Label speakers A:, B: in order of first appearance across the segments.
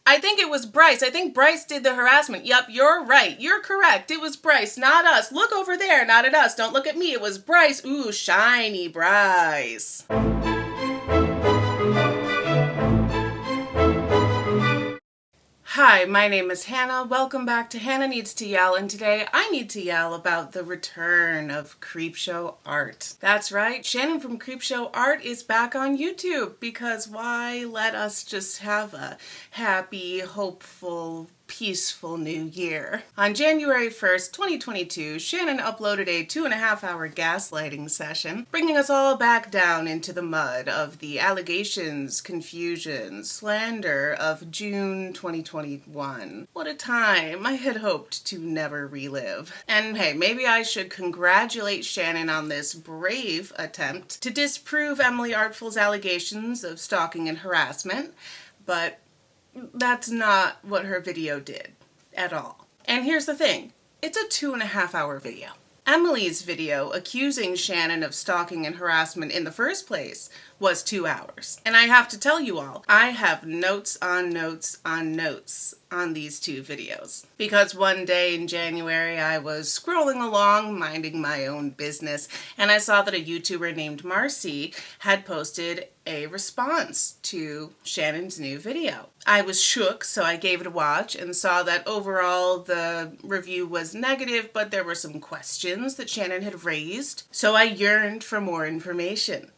A: I think it was Bryce. I think Bryce did the harassment. Yep, you're right. You're correct. It was Bryce, not us. Look over there, not at us. Don't look at me. It was Bryce. Ooh, shiny Bryce. Hi, my name is Hannah. Welcome back to Hannah Needs to Yell, and today I need to yell about the return of Creepshow Art. That's right, Shannon from Creepshow Art is back on YouTube, because why let us just have a happy, hopeful, peaceful new year. On January 1st, 2022, Shannon uploaded a 2.5-hour gaslighting session, bringing us all back down into the mud of the allegations, confusion, slander of June 2021. What a time I had hoped to never relive. And hey, maybe I should congratulate Shannon on this brave attempt to disprove Emily Artful's allegations of stalking and harassment, but that's not what her video did at all. And here's the thing, it's a 2.5-hour video. Emily's video accusing Shannon of stalking and harassment in the first place was 2 hours. And I have to tell you all, I have notes on notes on notes on these two videos. Because one day in January, I was scrolling along, minding my own business, and I saw that a YouTuber named Marcy had posted a response to Shannon's new video. I was shook, so I gave it a watch and saw that overall the review was negative, but there were some questions that Shannon had raised. So I yearned for more information.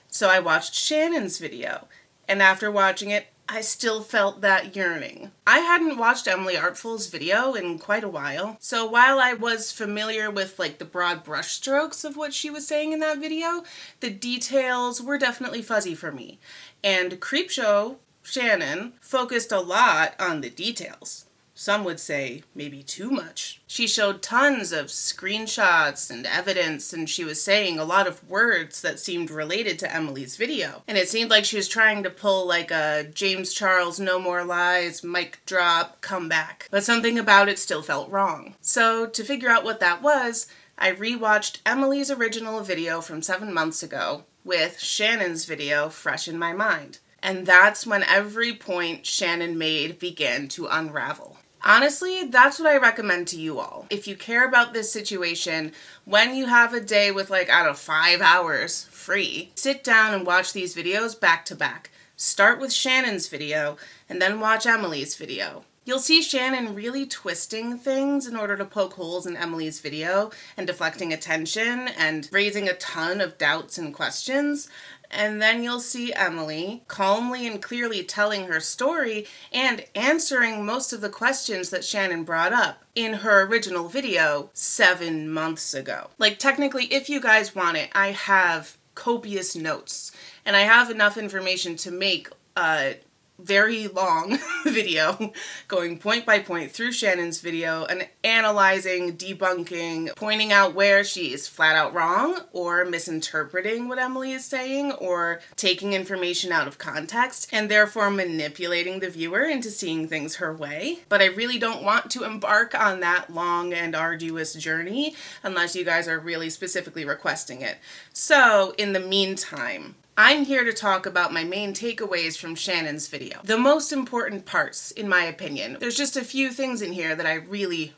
A: So I watched Shannon's video, and after watching it, I still felt that yearning. I hadn't watched Emily Artful's video in quite a while, so while I was familiar with like the broad brushstrokes of what she was saying in that video, the details were definitely fuzzy for me. And Creepshow Shannon focused a lot on the details. Some would say maybe too much. She showed tons of screenshots and evidence, and she was saying a lot of words that seemed related to Emily's video. And it seemed like she was trying to pull like a James Charles No More Lies, mic drop, comeback. But something about it still felt wrong. So to figure out what that was, I rewatched Emily's original video from 7 months ago with Shannon's video fresh in my mind. And that's when every point Shannon made began to unravel. Honestly, that's what I recommend to you all. If you care about this situation, when you have a day with like, 5 hours free, sit down and watch these videos back to back. Start with Shannon's video and then watch Emily's video. You'll see Shannon really twisting things in order to poke holes in Emily's video and deflecting attention and raising a ton of doubts and questions. And then you'll see Emily calmly and clearly telling her story and answering most of the questions that Shannon brought up in her original video 7 months ago. Like, technically, if you guys want it, I have copious notes and I have enough information to make a very long video going point by point through Shannon's video and analyzing, debunking, pointing out where she is flat out wrong or misinterpreting what Emily is saying or taking information out of context and therefore manipulating the viewer into seeing things her way. But I really don't want to embark on that long and arduous journey unless you guys are really specifically requesting it. So in the meantime, I'm here to talk about my main takeaways from Shannon's video. The most important parts, in my opinion. There's just a few things in here that I really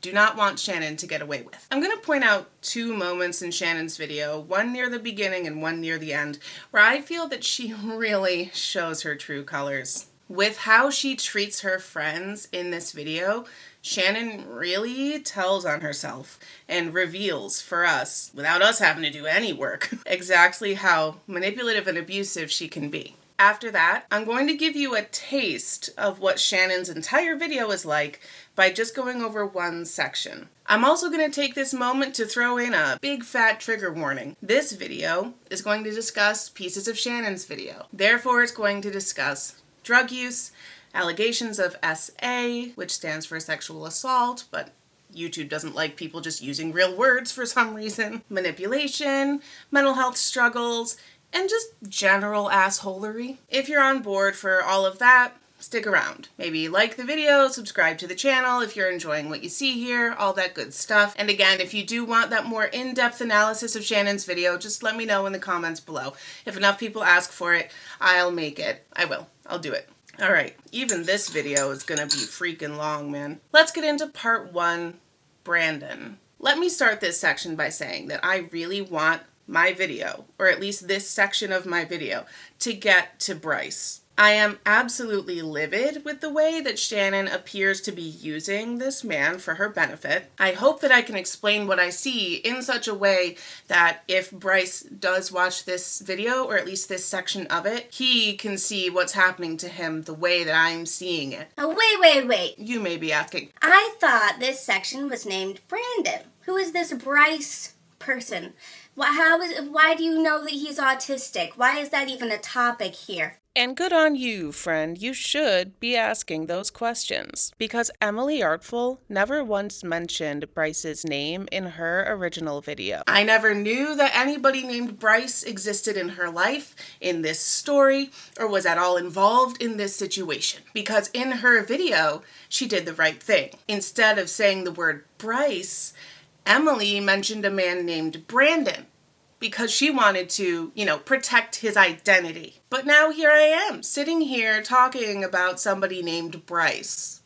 A: do not want Shannon to get away with. I'm going to point out 2 moments in Shannon's video, one near the beginning and one near the end, where I feel that she really shows her true colors. With how she treats her friends in this video, Shannon really tells on herself and reveals for us, without us having to do any work, exactly how manipulative and abusive she can be. After that, I'm going to give you a taste of what Shannon's entire video is like by just going over one section. I'm also going to take this moment to throw in a big fat trigger warning. This video is going to discuss pieces of Shannon's video. Therefore, it's going to discuss drug use, allegations of SA, which stands for sexual assault, but YouTube doesn't like people just using real words for some reason, manipulation, mental health struggles, and just general assholery. If you're on board for all of that, stick around. Maybe like the video, subscribe to the channel if you're enjoying what you see here, all that good stuff. And again, if you do want that more in-depth analysis of Shannon's video, just let me know in the comments below. If enough people ask for it, I'll make it. I will. I'll do it. All right, even this video is gonna be freaking long, man. Let's get into part 1, Brandon. Let me start this section by saying that I really want my video, or at least this section of my video, to get to Bryce. I am absolutely livid with the way that Shannon appears to be using this man for her benefit. I hope that I can explain what I see in such a way that if Bryce does watch this video, or at least this section of it, he can see what's happening to him the way that I'm seeing it.
B: Oh, wait.
A: You may be asking.
B: I thought this section was named Brandon. Who is this Bryce person? Why do you know that he's autistic? Why is that even a topic here?
A: And good on you, friend. You should be asking those questions. Because Emily Artful never once mentioned Bryce's name in her original video. I never knew that anybody named Bryce existed in her life, in this story, or was at all involved in this situation. Because in her video, she did the right thing. Instead of saying the word Bryce, Emily mentioned a man named Brandon, because she wanted to, protect his identity. But now here I am, sitting here talking about somebody named Bryce.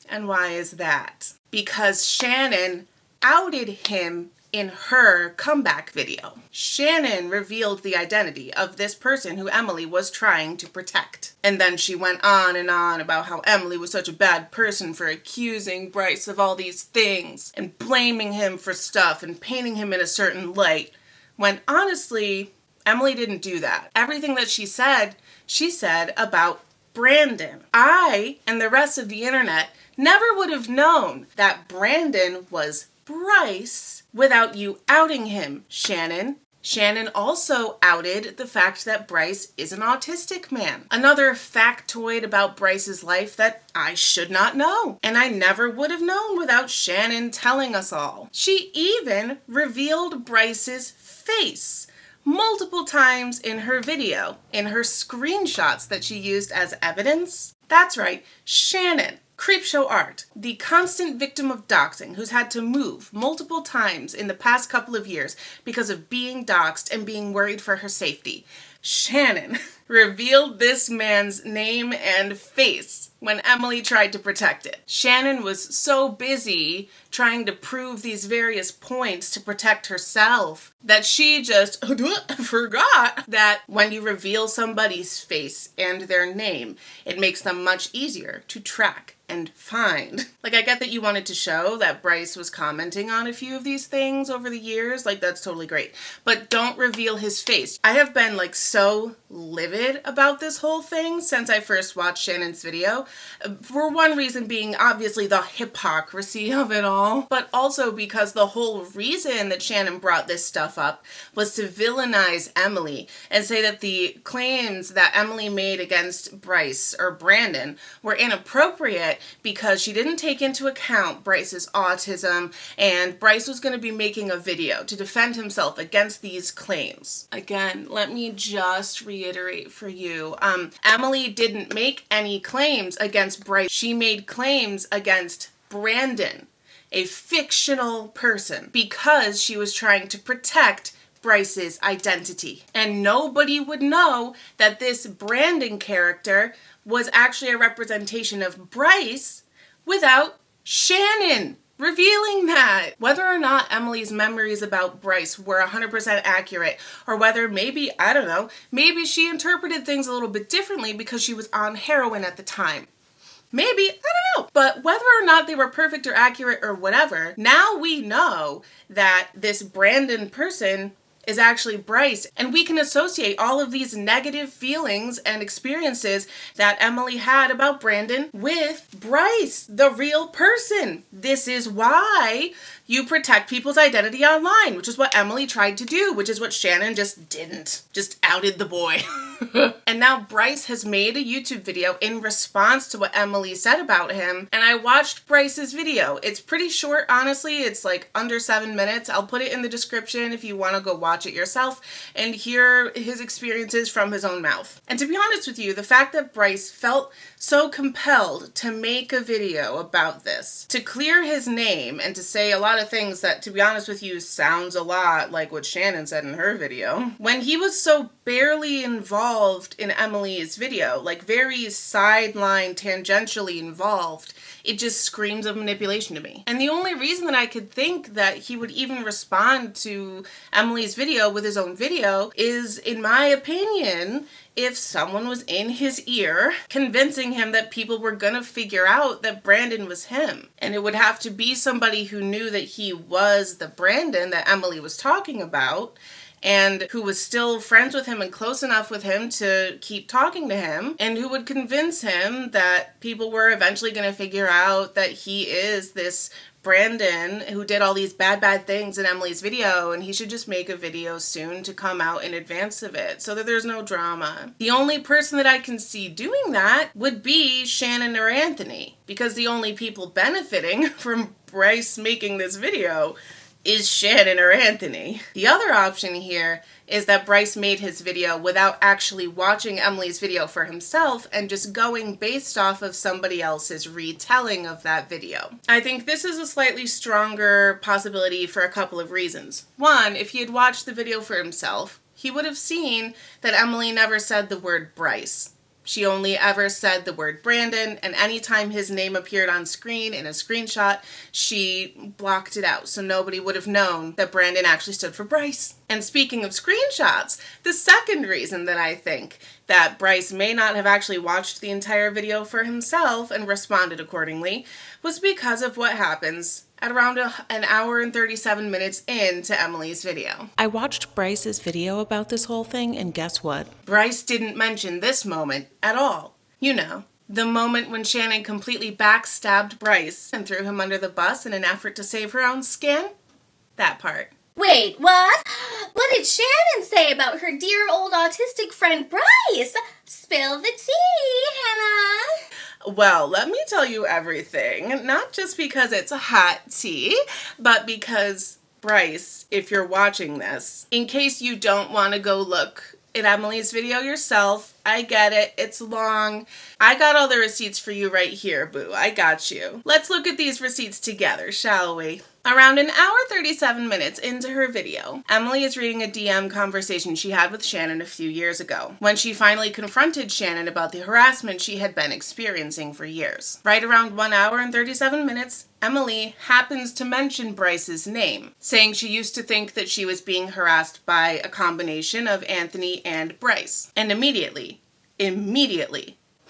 A: And why is that? Because Shannon outed him in her comeback video. Shannon revealed the identity of this person who Emily was trying to protect. And then she went on and on about how Emily was such a bad person for accusing Bryce of all these things and blaming him for stuff and painting him in a certain light. When honestly, Emily didn't do that. Everything that she said about Brandon. I and the rest of the internet never would have known that Brandon was Bryce without you outing him, Shannon. Shannon also outed the fact that Bryce is an autistic man. Another factoid about Bryce's life that I should not know. And I never would have known without Shannon telling us all. She even revealed Bryce's face multiple times in her video, in her screenshots that she used as evidence. That's right, Shannon, Creepshow Art, the constant victim of doxing who's had to move multiple times in the past couple of years because of being doxed and being worried for her safety. Shannon revealed this man's name and face when Emily tried to protect it. Shannon was so busy trying to prove these various points to protect herself that she just forgot that when you reveal somebody's face and their name, it makes them much easier to track and find. Like, I get that you wanted to show that Bryce was commenting on a few of these things over the years. Like, that's totally great. But don't reveal his face. I have been, so livid about this whole thing since I first watched Shannon's video. For one reason being, obviously, the hypocrisy of it all. But also because the whole reason that Shannon brought this stuff up was to villainize Emily and say that the claims that Emily made against Bryce or Brandon were inappropriate because she didn't take into account Bryce's autism, and Bryce was going to be making a video to defend himself against these claims. Again, let me just reiterate for you. Emily didn't make any claims against Bryce. She made claims against Brandon, a fictional person, because she was trying to protect Bryce's identity. And nobody would know that this Brandon character was actually a representation of Bryce without Shannon revealing that. Whether or not Emily's memories about Bryce were 100% accurate, or whether maybe, I don't know, maybe she interpreted things a little bit differently because she was on heroin at the time. Maybe, I don't know. But whether or not they were perfect or accurate or whatever, now we know that this Brandon person is actually Bryce, and we can associate all of these negative feelings and experiences that Emily had about Brandon with Bryce, the real person. This is why you protect people's identity online, which is what Emily tried to do, which is what Shannon just didn't. Just outed the boy. And now Bryce has made a YouTube video in response to what Emily said about him, and I watched Bryce's video. It's pretty short, honestly. It's under 7 minutes. I'll put it in the description if you want to go watch watch it yourself and hear his experiences from his own mouth. And to be honest with you, the fact that Bryce felt so compelled to make a video about this, to clear his name and to say a lot of things that, to be honest with you, sounds a lot like what Shannon said in her video, when he was so barely involved in Emily's video, like very sideline, tangentially involved, it just screams of manipulation to me. And the only reason that I could think that he would even respond to Emily's video with his own video is, in my opinion, if someone was in his ear convincing him that people were gonna figure out that Brandon was him. And it would have to be somebody who knew that he was the Brandon that Emily was talking about, and who was still friends with him and close enough with him to keep talking to him, and who would convince him that people were eventually going to figure out that he is this Brandon who did all these bad things in Emily's video, and he should just make a video soon to come out in advance of it so that there's no drama. The only person that I can see doing that would be Shannon or Anthony, because the only people benefiting from Bryce making this video is Shannon or Anthony. The other option here is that Bryce made his video without actually watching Emily's video for himself and just going based off of somebody else's retelling of that video. I think this is a slightly stronger possibility for a couple of reasons. One, if he had watched the video for himself, he would have seen that Emily never said the word Bryce. She only ever said the word Brandon, and anytime his name appeared on screen in a screenshot, she blocked it out, so nobody would have known that Brandon actually stood for Bryce. And speaking of screenshots, the second reason that I think that Bryce may not have actually watched the entire video for himself and responded accordingly was because of what happens at around an hour and 37 minutes into Emily's video. I watched Bryce's video about this whole thing, and guess what? Bryce didn't mention this moment at all. You know, the moment when Shannon completely backstabbed Bryce and threw him under the bus in an effort to save her own skin. That part.
B: Wait, what? What did Shannon say about her dear old autistic friend Bryce? Spill the tea, Hannah.
A: Well, let me tell you everything. Not just because it's hot tea, but because Bryce, if you're watching this, in case you don't want to go look at Emily's video yourself, I get it, it's long. I got all the receipts for you right here, boo. I got you. Let's look at these receipts together, shall we? Around an hour 37 minutes into her video, Emily is reading a DM conversation she had with Shannon a few years ago, when she finally confronted Shannon about the harassment she had been experiencing for years. Right around 1 hour and 37 minutes, Emily happens to mention Bryce's name, saying she used to think that she was being harassed by a combination of Anthony and Bryce. And immediately,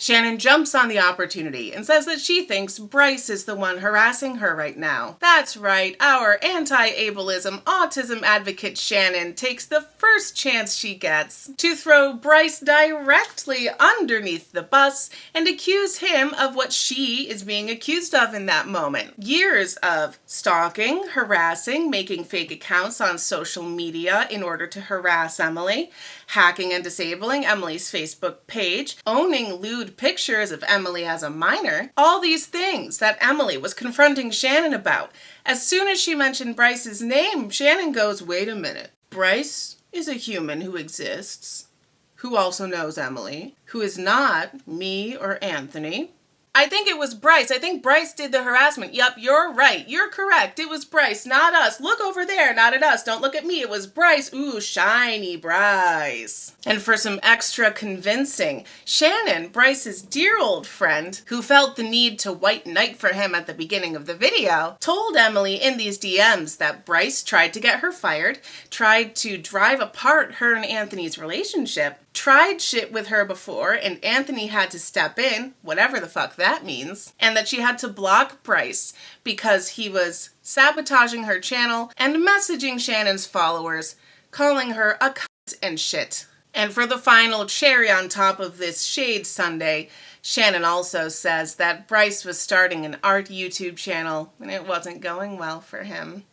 A: Shannon jumps on the opportunity and says that she thinks Bryce is the one harassing her right now. That's right, our anti-ableism autism advocate Shannon takes the first chance she gets to throw Bryce directly underneath the bus and accuse him of what she is being accused of in that moment. Years of stalking, harassing, making fake accounts on social media in order to harass Emily, hacking and disabling Emily's Facebook page, owning lewd pictures of Emily as a minor, all these things that Emily was confronting Shannon about. As soon as she mentioned Bryce's name, Shannon goes, wait a minute. Bryce is a human who exists, who also knows Emily, who is not me or Anthony. I think it was Bryce. I think Bryce did the harassment. Yup, you're right. You're correct. It was Bryce, not us. Look over there, not at us. Don't look at me. It was Bryce. Ooh, shiny Bryce. And for some extra convincing, Shannon, Bryce's dear old friend, who felt the need to white knight for him at the beginning of the video, told Emily in these DMs that Bryce tried to get her fired, tried to drive apart her and Anthony's relationship, tried shit with her before, and Anthony had to step in, whatever the fuck that means, and that she had to block Bryce because he was sabotaging her channel and messaging Shannon's followers, calling her a cunt and shit. And for the final cherry on top of this shade sundae, Shannon also says that Bryce was starting an art YouTube channel and it wasn't going well for him.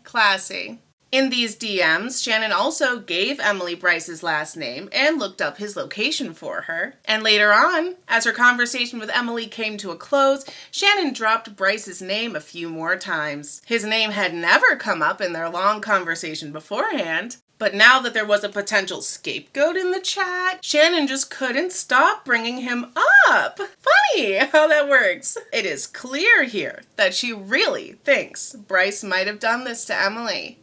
A: Classy. In these DMs, Shannon also gave Emily Bryce's last name and looked up his location for her. And later on, as her conversation with Emily came to a close, Shannon dropped Bryce's name a few more times. His name had never come up in their long conversation beforehand. But now that there was a potential scapegoat in the chat, Shannon just couldn't stop bringing him up. Funny how that works. It is clear here that she really thinks Bryce might have done this to Emily.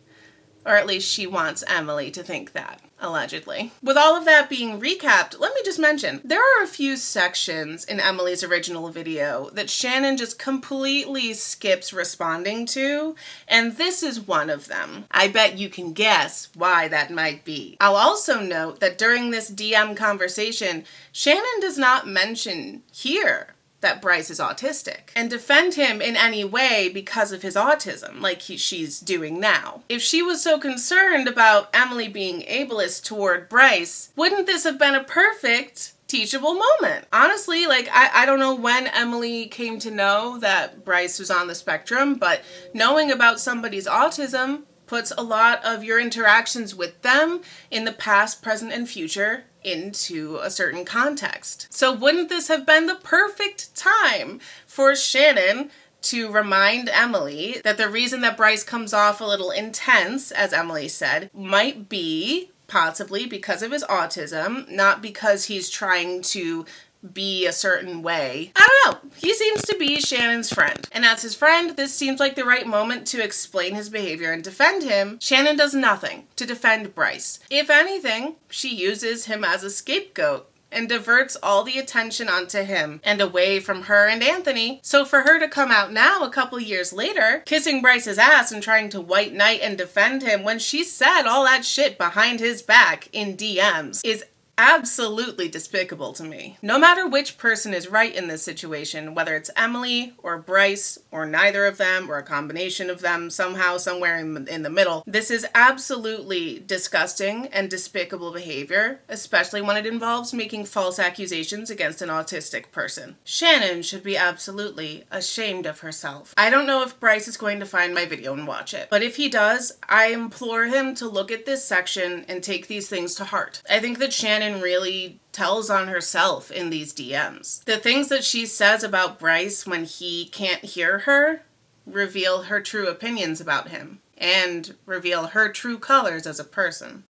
A: Or at least she wants Emily to think that, allegedly. With all of that being recapped, let me just mention, there are a few sections in Emily's original video that Shannon just completely skips responding to, and this is one of them. I bet you can guess why that might be. I'll also note that during this DM conversation, Shannon does not mention here that Bryce is autistic and defend him in any way because of his autism, like she's doing now. If she was so concerned about Emily being ableist toward Bryce, wouldn't this have been a perfect teachable moment? Honestly, like, I don't know when Emily came to know that Bryce was on the spectrum, but knowing about somebody's autism puts a lot of your interactions with them in the past, present, and future into a certain context. So wouldn't this have been the perfect time for Shannon to remind Emily that the reason that Bryce comes off a little intense, as Emily said, might be possibly because of his autism, not because he's trying to be a certain way. I don't know. He seems to be Shannon's friend. And as his friend, this seems like the right moment to explain his behavior and defend him. Shannon does nothing to defend Bryce. If anything, she uses him as a scapegoat and diverts all the attention onto him and away from her and Anthony. So for her to come out now, a couple years later, kissing Bryce's ass and trying to white knight and defend him when she said all that shit behind his back in DMs is absolutely despicable to me. No matter which person is right in this situation, whether it's Emily or Bryce or neither of them or a combination of them somehow, somewhere in the middle, this is absolutely disgusting and despicable behavior, especially when it involves making false accusations against an autistic person. Shannon should be absolutely ashamed of herself. I don't know if Bryce is going to find my video and watch it, but if he does, I implore him to look at this section and take these things to heart. I think that Shannon really tells on herself in these DMs. The things that she says about Bryce when he can't hear her reveal her true opinions about him and reveal her true colors as a person.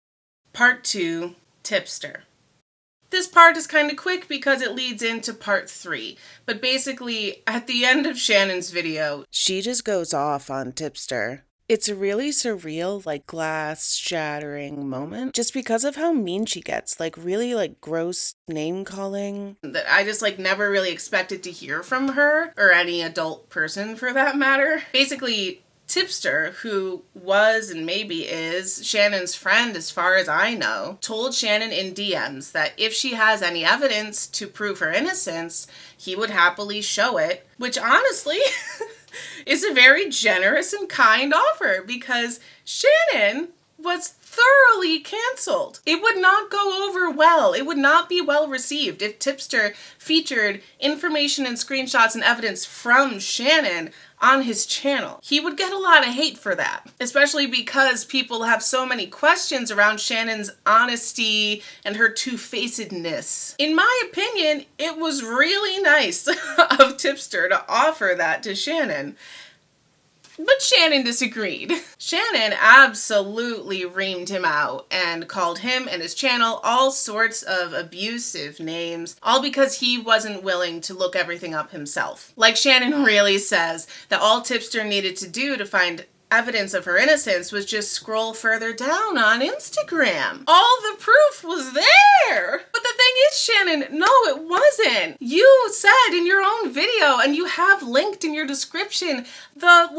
A: Part 2, Tipster. This part is kind of quick because it leads into part 3, but basically at the end of Shannon's video, she just goes off on Tipster. It's a really surreal, like, glass-shattering moment just because of how mean she gets, like, really, like, gross name-calling that I just, like, never really expected to hear from her, or any adult person for that matter. Basically, Tipster, who was and maybe is Shannon's friend as far as I know, told Shannon in DMs that if she has any evidence to prove her innocence, he would happily show it, which honestly is a very generous and kind offer because Shannon was thoroughly canceled. It would not go over well. It would not be well received if Tipster featured information and screenshots and evidence from Shannon on his channel. He would get a lot of hate for that, especially because people have so many questions around Shannon's honesty and her two-facedness. In my opinion, it was really nice of Tipster to offer that to Shannon. But Shannon disagreed. Shannon absolutely reamed him out and called him and his channel all sorts of abusive names, all because he wasn't willing to look everything up himself. Like Shannon really says that all Tipster needed to do to find evidence of her innocence was just scroll further down on Instagram. All the proof was there. But the thing is, Shannon, no, it wasn't. You said in your own video, and you have linked in your description, the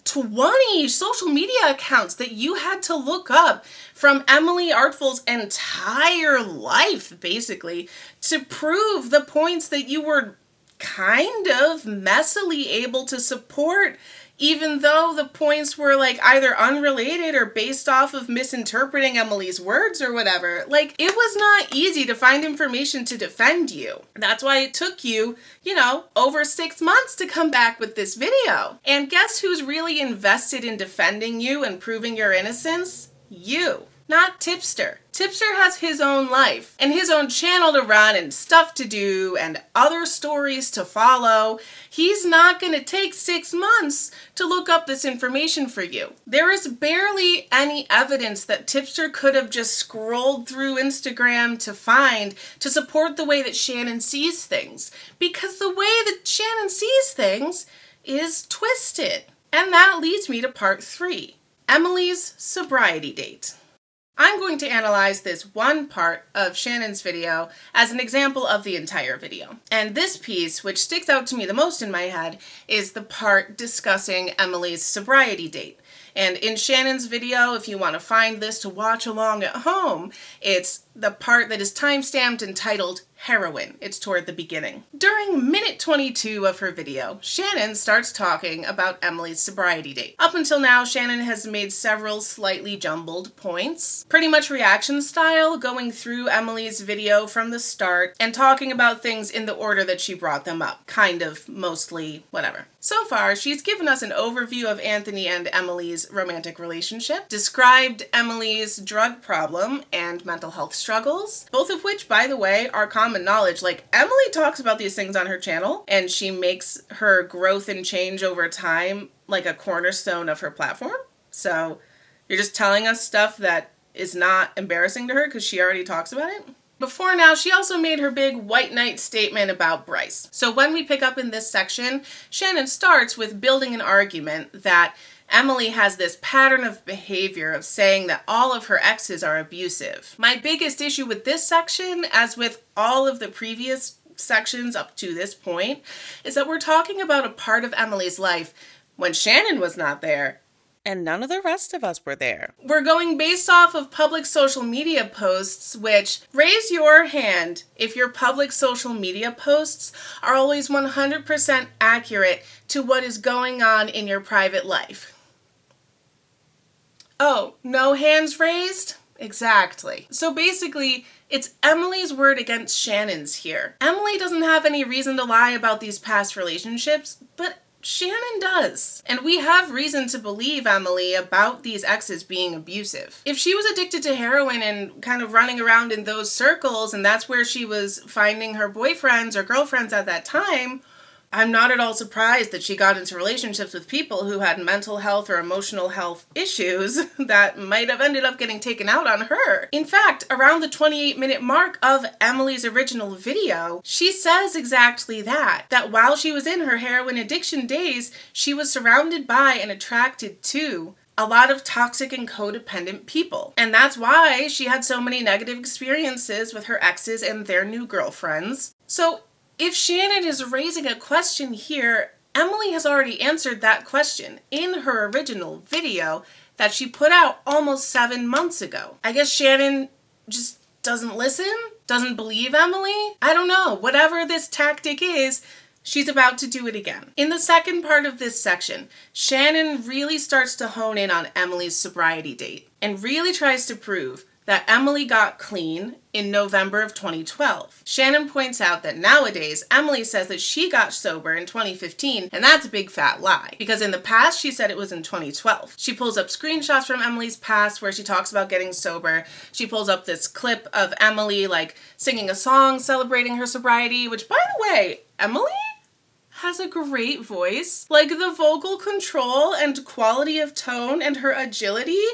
A: 20 social media accounts that you had to look up from Emily Artful's entire life, basically, to prove the points that you were kind of messily able to support, even though the points were either unrelated or based off of misinterpreting Emily's words or whatever. It was not easy to find information to defend you. That's why it took you, over 6 months to come back with this video. And guess who's really invested in defending you and proving your innocence? You. not Tipster. Tipster has his own life and his own channel to run and stuff to do and other stories to follow. He's not going to take 6 months to look up this information for you. There is barely any evidence that Tipster could have just scrolled through Instagram to find to support the way that Shannon sees things, because the way that Shannon sees things is twisted. And that leads me to part 3, Emily's sobriety date. I'm going to analyze this one part of Shannon's video as an example of the entire video. And this piece, which sticks out to me the most in my head, is the part discussing Emily's sobriety date. And in Shannon's video, if you want to find this to watch along at home, it's the part that is timestamped and titled Heroin. It's toward the beginning. During minute 22 of her video, Shannon starts talking about Emily's sobriety date. Up until now, Shannon has made several slightly jumbled points, pretty much reaction style, going through Emily's video from the start and talking about things in the order that she brought them up. Kind of, mostly, whatever. So far, she's given us an overview of Anthony and Emily's romantic relationship, described Emily's drug problem and mental health struggles, both of which, by the way, are common knowledge. Like, Emily talks about these things on her channel, and she makes her growth and change over time like a cornerstone of her platform. So you're just telling us stuff that is not embarrassing to her because she already talks about it? Before now, she also made her big white knight statement about Bryce. So when we pick up in this section, Shannon starts with building an argument that Emily has this pattern of behavior of saying that all of her exes are abusive. My biggest issue with this section, as with all of the previous sections up to this point, is that we're talking about a part of Emily's life when Shannon was not there, and none of the rest of us were there. We're going based off of public social media posts, which, raise your hand if your public social media posts are always 100% accurate to what is going on in your private life. Oh, no hands raised? Exactly. So basically, it's Emily's word against Shannon's here. Emily doesn't have any reason to lie about these past relationships, but Shannon does. And we have reason to believe Emily about these exes being abusive. If she was addicted to heroin and kind of running around in those circles, and that's where she was finding her boyfriends or girlfriends at that time, I'm not at all surprised that she got into relationships with people who had mental health or emotional health issues that might have ended up getting taken out on her. In fact, around the 28-minute mark of Emily's original video, she says exactly that while she was in her heroin addiction days, she was surrounded by and attracted to a lot of toxic and codependent people. And that's why she had so many negative experiences with her exes and their new girlfriends. So if Shannon is raising a question here, Emily has already answered that question in her original video that she put out almost 7 months ago. I guess Shannon just doesn't listen? Doesn't believe Emily? I don't know. Whatever this tactic is, she's about to do it again. In the second part of this section, Shannon really starts to hone in on Emily's sobriety date and really tries to prove that Emily got clean in November of 2012. Shannon points out that nowadays, Emily says that she got sober in 2015, and that's a big fat lie, because in the past, she said it was in 2012. She pulls up screenshots from Emily's past where she talks about getting sober. She pulls up this clip of Emily, singing a song celebrating her sobriety, which, by the way, Emily has a great voice. The vocal control and quality of tone and her agility.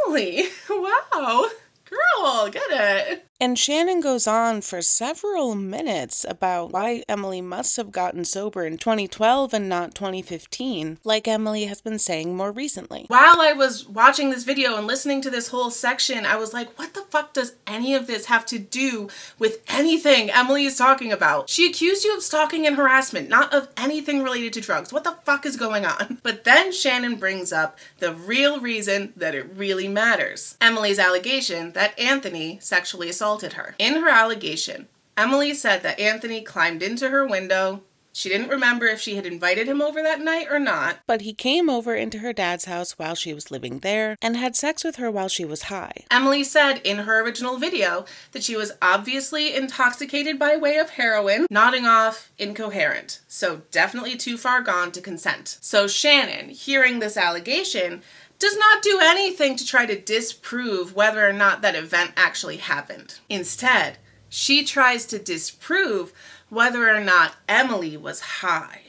A: Emily, wow, girl, get it. And Shannon goes on for several minutes about why Emily must have gotten sober in 2012 and not 2015, like Emily has been saying more recently. While I was watching this video and listening to this whole section, I was like, what the fuck does any of this have to do with anything Emily is talking about? She accused you of stalking and harassment, not of anything related to drugs. What the fuck is going on? But then Shannon brings up the real reason that it really matters. Emily's allegation that Anthony sexually assaulted her. In her allegation, Emily said that Anthony climbed into her window. She didn't remember if she had invited him over that night or not, but he came over into her dad's house while she was living there and had sex with her while she was high. Emily said in her original video that she was obviously intoxicated by way of heroin, nodding off, incoherent. So definitely too far gone to consent. So Shannon, hearing this allegation, does not do anything to try to disprove whether or not that event actually happened. Instead, she tries to disprove whether or not Emily was high.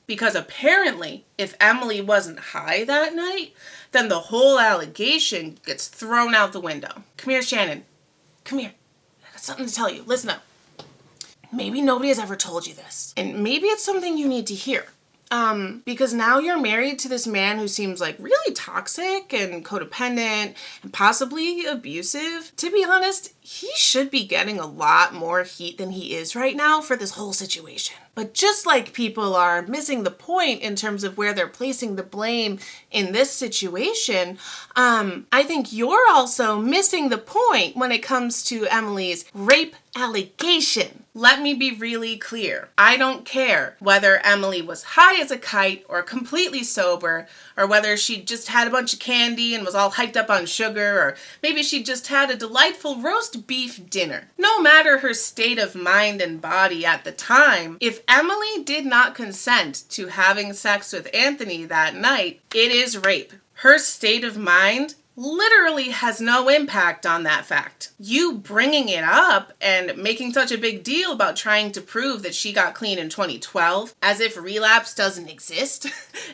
A: Because apparently, if Emily wasn't high that night, then the whole allegation gets thrown out the window. Come here, Shannon. Come here. I got something to tell you. Listen up. Maybe nobody has ever told you this, and maybe it's something you need to hear. Because now you're married to this man who seems like really toxic and codependent and possibly abusive. To be honest, he should be getting a lot more heat than he is right now for this whole situation. But just like people are missing the point in terms of where they're placing the blame in this situation, I think you're also missing the point when it comes to Emily's rape allegation. Let me be really clear. I don't care whether Emily was high as a kite or completely sober, or whether she just had a bunch of candy and was all hyped up on sugar, or maybe she just had a delightful roast beef dinner. No matter her state of mind and body at the time, if Emily did not consent to having sex with Anthony that night, it is rape. Her state of mind literally has no impact on that fact. You bringing it up and making such a big deal about trying to prove that she got clean in 2012, as if relapse doesn't exist,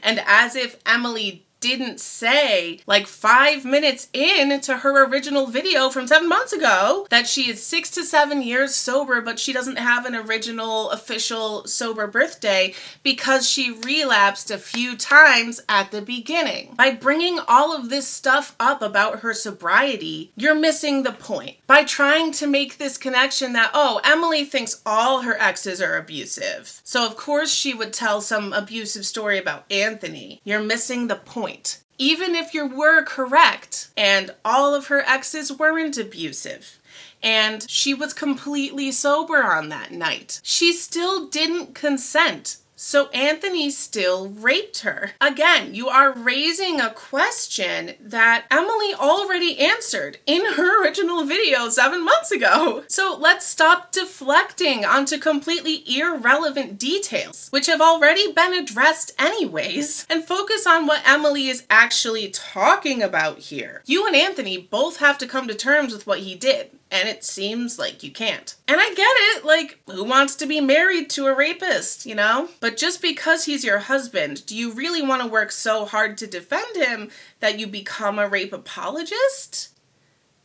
A: and as if Emily didn't say, like 5 minutes into her original video from 7 months ago, that she is 6 to 7 years sober, but she doesn't have an original official sober birthday because she relapsed a few times at the beginning. By bringing all of this stuff up about her sobriety, you're missing the point. By trying to make this connection that, oh, Emily thinks all her exes are abusive, so of course she would tell some abusive story about Anthony, you're missing the point. Even if you were correct and all of her exes weren't abusive and she was completely sober on that night, she still didn't consent. So Anthony still raped her. Again, you are raising a question that Emily already answered in her original video 7 months ago. So let's stop deflecting onto completely irrelevant details, which have already been addressed anyways, and focus on what Emily is actually talking about here. You and Anthony both have to come to terms with what he did. And it seems like you can't. And I get it, like, who wants to be married to a rapist, you know? But just because he's your husband, do you really want to work so hard to defend him that you become a rape apologist?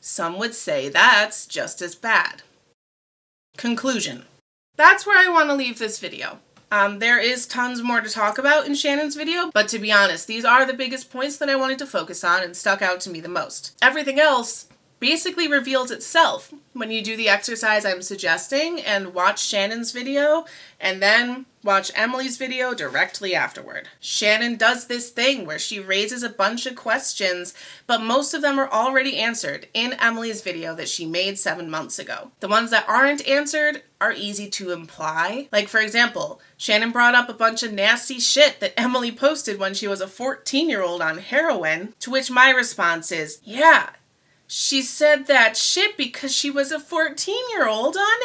A: Some would say that's just as bad. Conclusion. That's where I want to leave this video. There is tons more to talk about in Shannon's video, but to be honest, these are the biggest points that I wanted to focus on and stuck out to me the most. Everything else basically reveals itself when you do the exercise I'm suggesting and watch Shannon's video and then watch Emily's video directly afterward. Shannon does this thing where she raises a bunch of questions, but most of them are already answered in Emily's video that she made 7 months ago. The ones that aren't answered are easy to imply. Like, for example, Shannon brought up a bunch of nasty shit that Emily posted when she was a 14-year-old on heroin, to which my response is, yeah, she said that shit because she was a 14-year-old on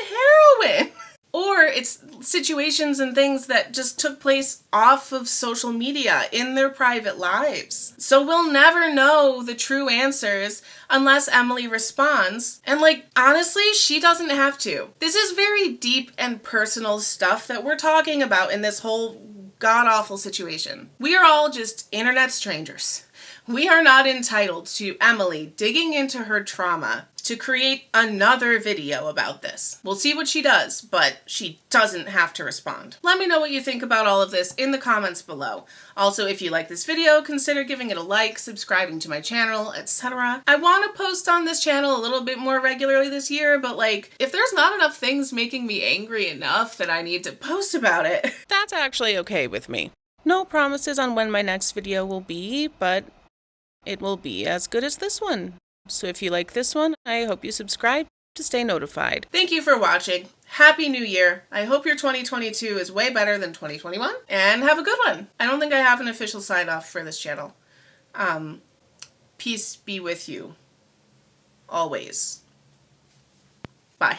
A: heroin. Or it's situations and things that just took place off of social media in their private lives. So we'll never know the true answers unless Emily responds. And like, honestly, she doesn't have to. This is very deep and personal stuff that we're talking about in this whole god-awful situation. We are all just internet strangers. We are not entitled to Emily digging into her trauma to create another video about this. We'll see what she does, but she doesn't have to respond. Let me know what you think about all of this in the comments below. Also, if you like this video, consider giving it a like, subscribing to my channel, etc. I want to post on this channel a little bit more regularly this year, but like, if there's not enough things making me angry enough that I need to post about it, that's actually okay with me. No promises on when my next video will be, but it will be as good as this one. So if you like this one, I hope you subscribe to stay notified. Thank you for watching. Happy New Year. I hope your 2022 is way better than 2021, and have a good one. I don't think I have an official sign off for this channel. Peace be with you. Always. Bye.